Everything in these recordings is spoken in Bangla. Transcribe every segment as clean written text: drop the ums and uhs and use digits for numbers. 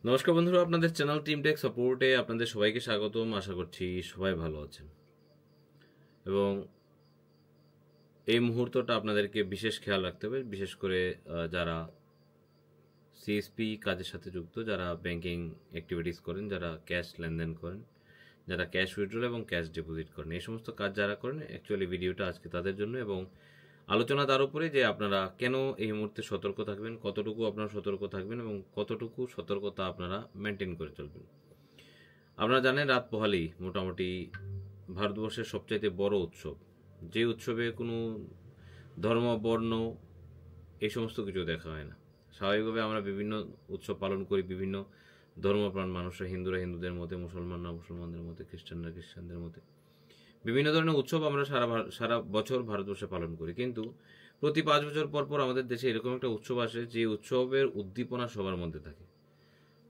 নমস্কার বন্ধুরা, আপনাদের চ্যানেল টিম টেক সাপোর্টে আপনাদের সবাইকে স্বাগতম। আশা করছি সবাই ভালো আছেন এবং এই মুহূর্তটা আপনাদেরকে বিশেষ খেয়াল রাখতে হবে, বিশেষ করে যারা সিএসপি কাজের সাথে যুক্ত, যারা ব্যাংকিং অ্যাক্টিভিটিস করেন, যারা ক্যাশ লেনদেন করেন, যারা ক্যাশ উইথড্রল এবং ক্যাশ ডিপোজিট করেন, এই সমস্ত কাজ যারা করেন, অ্যাকচুয়ালি ভিডিওটা আজকে তাদের জন্য। এবং আলোচনা তার উপরে যে আপনারা কেন এই মুহূর্তে সতর্ক থাকবেন, কতটুকু আপনারা সতর্ক থাকবেন এবং কতটুকু সতর্কতা আপনারা মেনটেন করে চলবেন। আপনারা জানেন, রাত পোহালেই মোটামুটি ভারতবর্ষের সবচাইতে বড় উৎসব, যে উৎসবে কোনো ধর্ম, বর্ণ এই সমস্ত কিছু দেখা হয় না। স্বাভাবিকভাবে আমরা বিভিন্ন উৎসব পালন করি, বিভিন্ন ধর্মপ্রাণ মানুষরা, হিন্দুরা হিন্দুদের মধ্যে, মুসলমানরা মুসলমানদের মধ্যে, খ্রিস্টানরা খ্রিস্টানদের মধ্যে বিভিন্ন ধরনের উৎসব আমরা সারা বছর ভারতবর্ষে পালন করি। কিন্তু প্রতি 5 বছর পর পর আমাদের দেশে এরকম একটা উৎসব আসে যে উৎসবের উদ্দীপনা সবার মধ্যে থাকে।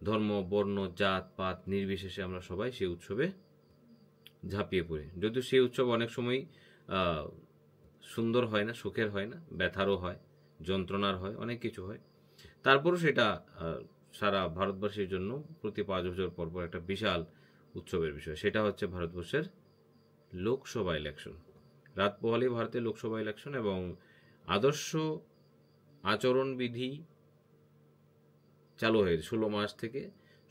ধর্ম, বর্ণ, জাত পাত নির্বিশেষে আমরা সবাই সেই উৎসবে ঝাঁপিয়ে পড়ি। যদিও সেই উৎসব অনেক সময় সুন্দর হয় না, সুখের হয় না, ব্যথারও হয়, যন্ত্রণার হয়, অনেক কিছু হয়। তারপরও সেটা সারা ভারতবাসীর জন্য প্রতি 5 বছর পর পর একটা বিশাল উৎসবের বিষয়। সেটা হচ্ছে ভারতবর্ষের লোকসভা ইলেকশন। রাত পোহালেই ভারতের লোকসভা ইলেকশন এবং আদর্শ আচরণবিধি চালু হয়েছে 16 মার্চ থেকে।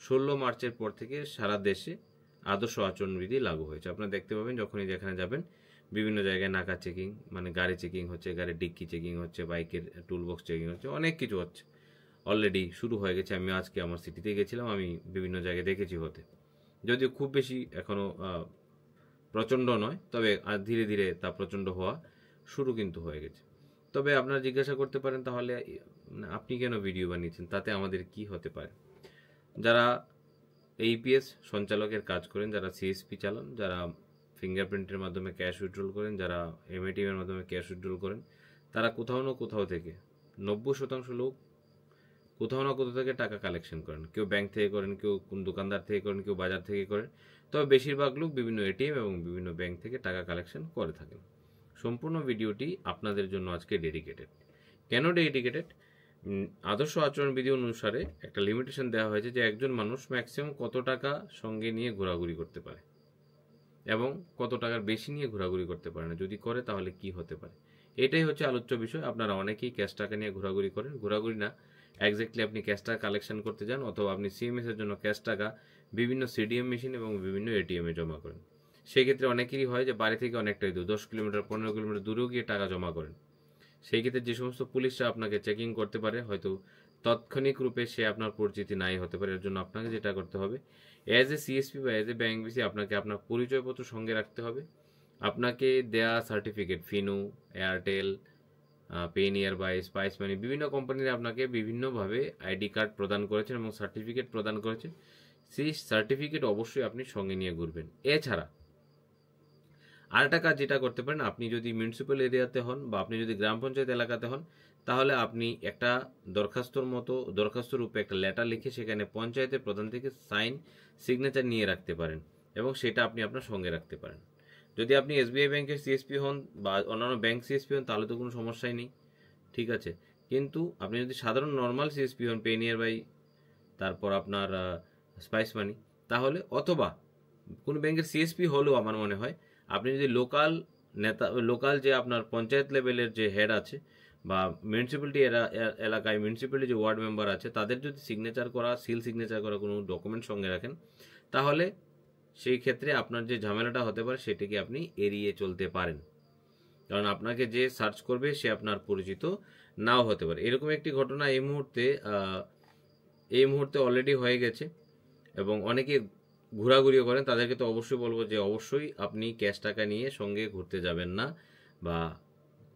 16 মার্চের পর থেকে সারা দেশে আদর্শ আচরণবিধি লাগু হয়েছে। আপনারা দেখতে পাবেন যখনই যেখানে যাবেন বিভিন্ন জায়গায় নাকা চেকিং, মানে গাড়ি চেকিং হচ্ছে, গাড়ির ডিক্কি চেকিং হচ্ছে, বাইকের টুলবক্স চেকিং হচ্ছে, অনেক কিছু হচ্ছে। অলরেডি শুরু হয়ে গেছে। আমি আজকে আমার সিটিতে গেছিলাম, আমি বিভিন্ন জায়গায় দেখেছি হতে। যদিও খুব বেশি এখনও প্রচণ্ড নয়, তবে ধীরে ধীরে তা প্রচণ্ড হওয়া শুরু কিন্তু হয়ে গেছে। তবে আপনারা জিজ্ঞাসা করতে পারেন, তাহলে আপনি কেন ভিডিও বানিয়েছেন, তাতে আমাদের কি হতে পারে? যারা এইপিএস সঞ্চালকের কাজ করেন, যারা সিএসপি চালান, যারা ফিঙ্গারপ্রিন্টের মাধ্যমে ক্যাশ উইথড্রল করেন, যারা এমএটিএমের মাধ্যমে ক্যাশ উইথড্রল করেন, তারা কোথাও না কোথাও থেকে 90% লোক কোথাও না কোথাও থেকে টাকা কালেকশন করেন। কেউ ব্যাংক থেকে করেন, কেউ কোন দোকানদার থেকে করেন, কেউ বাজার থেকে করেন। তবে বেশিরভাগ লোক বিভিন্ন এটিএম এবং বিভিন্ন ব্যাংক থেকে টাকা কালেকশন করে থাকেন। সম্পূর্ণ ভিডিওটি আপনাদের জন্য আজকে ডেডিকেটেড। কেন ডেডিকেটেড? আদর্শ আচরণবিধি অনুসারে একটা লিমিটেশন দেওয়া হয়েছে যে একজন মানুষ ম্যাক্সিমাম কত টাকা সঙ্গে নিয়ে ঘোরাঘুরি করতে পারে এবং কত টাকার বেশি নিয়ে ঘোরাঘুরি করতে পারে না। যদি করে তাহলে কি হতে পারে, এটাই হচ্ছে আলোচ্য বিষয়। আপনারা অনেকেই ক্যাশ টাকা নিয়ে ঘোরাঘুরি করেন, ঘোরাঘুরি না, এক্স্যাক্টলি আপনি ক্যাশ টাকা কালেকশন করতে যান, অথবা আপনি সিএমএস এর জন্য ক্যাশ টাকা বিভিন্ন সিডিএম মেশিন এবং বিভিন্ন এটিএমে জমা করেন। সেই ক্ষেত্রে অনেকেরই হয় যে বাড়ি থেকে অনেকটাই দূর, 10 কিলোমিটার 15 কিলোমিটার দূরেও গিয়ে টাকা জমা করেন। সেই ক্ষেত্রে যে সমস্ত পুলিশরা আপনাকে চেকিং করতে পারে, হয়তো তাৎক্ষণিক রূপে সে আপনার পরিচিতি নাই হতে পারে। এর জন্য আপনাকে যেটা করতে হবে, অ্যাজ এ সিএসপি বা অ্যাজ এ ব্যাংক বিসি, আপনাকে আপনার পরিচয়পত্র সঙ্গে রাখতে হবে। আপনাকে দেয়া certificate, Fino, Airtel, PayNearby Spice money, বিভিন্ন কোম্পানিরা আপনাকে বিভিন্নভাবে আইডি কার্ড প্রদান করেছেন এবং সার্টিফিকেট প্রদান করেছে। সেই সার্টিফিকেট অবশ্যই আপনি সঙ্গে নিয়ে ঘুরবেন। এছাড়া আরেকটা কাজ যেটা করতে পারেন, আপনি যদি মিউনিসিপ্যাল এরিয়াতে হন বা আপনি যদি গ্রাম পঞ্চায়েত এলাকাতে হন, তাহলে আপনি একটা দরখাস্ত রূপে একটা লেটার লিখে সেখানে পঞ্চায়েতের প্রধান থেকে সাইন, সিগনেচার নিয়ে রাখতে পারেন এবং সেটা আপনি আপনার সঙ্গে রাখতে পারেন। যদি আপনি এসবিআই ব্যাংকের সিএসপি হন বা অন্যান্য ব্যাংক সিএসপি হন, তাহলে তো কোনো সমস্যাই নেই, ঠিক আছে। কিন্তু আপনি যদি সাধারণ নর্মাল সিএসপি হন, পেনিয়ার বাই তারপর আপনার স্পাইস মানি, তাহলে অথবা কোনো ব্যাংকের সিএসপি হলেও আমার মনে হয় আপনি যদি লোকাল যে আপনার পঞ্চায়েত লেভেলের যে হেড আছে বা মিউনিসিপ্যালিটি এলাকায় মিউনিসিপ্যালিটি যে ওয়ার্ড মেম্বার আছে, তাদের যদি সিল সিগনেচার করা কোনো ডকুমেন্ট সঙ্গে রাখেন, তাহলে সেই ক্ষেত্রে আপনার যে ঝামেলাটা হতে পারে সেটিকে আপনি এড়িয়ে চলতে পারেন। কারণ আপনাকে যে সার্চ করবে সে আপনার পরিচিত নাও হতে পারে। এরকম একটি ঘটনা এই মুহূর্তে অলরেডি হয়ে গেছে এবং অনেকে ঘোরাঘুরিও করেন। তাদেরকে তো অবশ্যই বলবো যে অবশ্যই আপনি ক্যাশ টাকা নিয়ে সঙ্গে ঘুরতে যাবেন না বা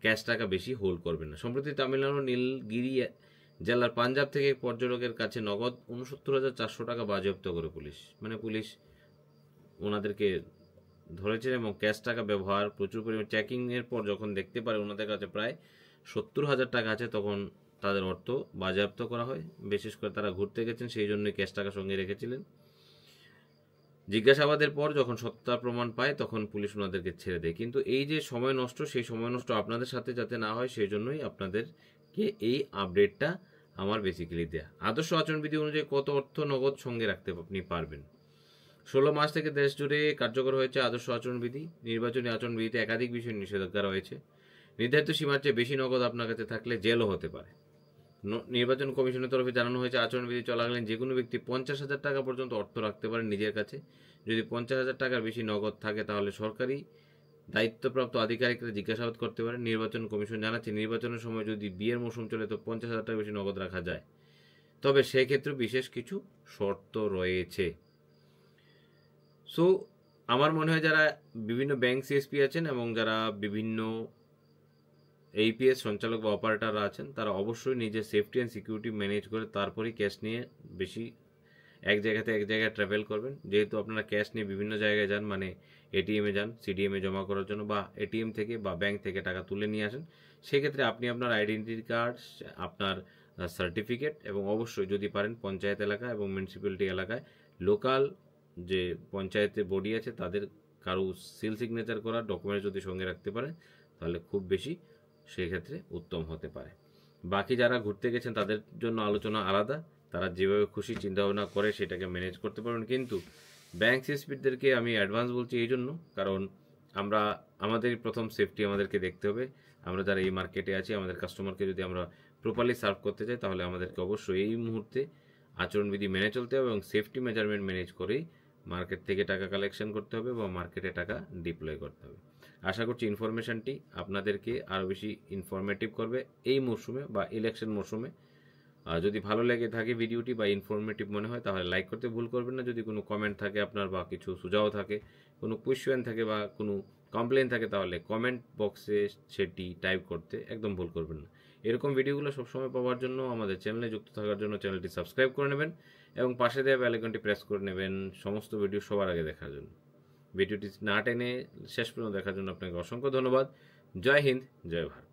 ক্যাশ টাকা বেশি হোল্ড করবেন না। সম্প্রতি তামিলনাড়ু নীলগিরি জেলার পাঞ্জাব থেকে পর্যটকের কাছে নগদ 69,400 টাকা বাজেয়াপ্ত করে পুলিশ। মানে পুলিশ ওনাদেরকে ধরেছেন এবং ক্যাশ টাকা ব্যবহার প্রচুর পরিমাণে চেকিংয়ের পর যখন দেখতে পারে ওনাদের কাছে প্রায় 70,000 টাকা আছে, তখন তাদের অর্থ বাজেয়াপ্ত করা হয়। বিশেষ করে তারা ঘুরতে গেছেন, সেই জন্যই ক্যাশ টাকা সঙ্গে রেখেছিলেন। জিজ্ঞাসাবাদের পর যখন সত্যতা প্রমাণ পায় তখন পুলিশ ওনাদেরকে ছেড়ে দেয়। কিন্তু এই যে সময় নষ্ট, সেই সময় নষ্ট আপনাদের সাথে যাতে না হয় সেই জন্যই আপনাদেরকে এই আপডেটটা আমার বেসিক্যালি দেয়া। আদর্শ আচরণবিধি অনুযায়ী কত অর্থ নগদ সঙ্গে রাখতে আপনি পারবেন? 16 মার্চ থেকে দেশ জুড়ে কার্যকর হয়েছে আদর্শ আচরণবিধি। নির্বাচনী আচরণবিধিতে একাধিক বিষয় নিষেধাজ্ঞা রয়েছে। নির্ধারিত সীমার চেয়ে বেশি নগদ আপনার কাছে থাকলে জেলও হতে পারে। নির্বাচন কমিশনের তরফে জানানো হয়েছে, আচরণবিধি চলাকালীন যে কোনো ব্যক্তি 50,000 টাকা পর্যন্ত অর্থ রাখতে পারেন নিজের কাছে। যদি 50,000 টাকার বেশি নগদ থাকে তাহলে সরকারি দায়িত্বপ্রাপ্ত আধিকারিকরা জিজ্ঞাসাবাদ করতে পারেন। নির্বাচন কমিশন জানাচ্ছে, নির্বাচনের সময় যদি বিয়ের মৌসুম চলে তো 50,000 টাকা বেশি নগদ রাখা যায়, তবে সেক্ষেত্রে বিশেষ কিছু শর্ত রয়েছে। সো আমার মনে হয় যারা বিভিন্ন ব্যাংক সিএসপি আছেন এবং যারা বিভিন্ন এইপিএস সঞ্চালক বা অপারেটররা আছেন, তারা অবশ্যই নিজের সেফটি অ্যান্ড সিকিউরিটি ম্যানেজ করে তারপরেই ক্যাশ নিয়ে বেশি এক জায়গাতে এক জায়গায় ট্রাভেল করবেন। যেহেতু আপনারা ক্যাশ নিয়ে বিভিন্ন জায়গায় যান, মানে এটিএমে যান সিডিএমে জমা করার জন্য, বা এটিএম থেকে বা ব্যাংক থেকে টাকা তুলে নিয়ে আসেন, সেক্ষেত্রে আপনি আপনার আইডেন্টিটি কার্ড, আপনার সার্টিফিকেট এবং অবশ্যই যদি পারেন পঞ্চায়েত এলাকা এবং মিউনিসিপ্যালিটি এলাকায় লোকাল যে পঞ্চায়েতের বডি আছে তাদের কারো সিল সিগনেচার করা ডকুমেন্টস যদি সঙ্গে রাখতে পারেন তাহলে খুব বেশি সেক্ষেত্রে উত্তম হতে পারে। বাকি যারা ঘুরতে গেছেন তাদের জন্য আলোচনা আলাদা, তারা যেভাবে খুশি চিন্তাভাবনা করে সেটাকে ম্যানেজ করতে পারবেন। কিন্তু ব্যাংক সিএসপিদেরকে আমি অ্যাডভান্স বলছি এই জন্য, কারণ আমরা আমাদেরই প্রথম সেফটি আমাদেরকে দেখতে হবে। আমরা যারা এই মার্কেটে আছি, আমাদের কাস্টমারকে যদি আমরা প্রপারলি সার্ভ করতে চাই তাহলে আমাদেরকে অবশ্যই এই মুহূর্তে আচরণবিধি মেনে চলতে হবে এবং সেফটি মেজারমেন্ট ম্যানেজ করেই মার্কেট থেকে টাকা কালেকশন করতে হবে বা মার্কেটে টাকা ডিপ্লয় করতে হবে। আশা করছি ইনফরমেশনটি আপনাদেরকে আরও বেশি ইনফরমেটিভ করবে এই মরশুমে বা ইলেকশন মরশুমে। যদি ভালো লেগে থাকে ভিডিওটি বা ইনফরমেটিভ মনে হয় তাহলে লাইক করতে ভুল করবেন না। যদি কোনো কমেন্ট থাকে আপনার বা কিছু সুঝাও থাকে, কোনো কোয়েশ্চেন থাকে বা কোনো কমপ্লেন থাকে তাহলে কমেন্ট বক্সে সেটি টাইপ করতে একদম ভুল করবেন না। এরকম ভিডিওগুলো সবসময় পাওয়ার জন্য আমাদের চ্যানেলে যুক্ত থাকার জন্য চ্যানেলটি সাবস্ক্রাইব করে নেবেন এবং পাশে দেওয়া বেল আইকনটি প্রেস করে নেবেন সমস্ত ভিডিও সবার আগে দেখার জন্য। ভিডিওটি না টেনে শেষ পর্যন্ত দেখার জন্য আপনাকে অসংখ্য ধন্যবাদ। জয় হিন্দ, জয় ভারত।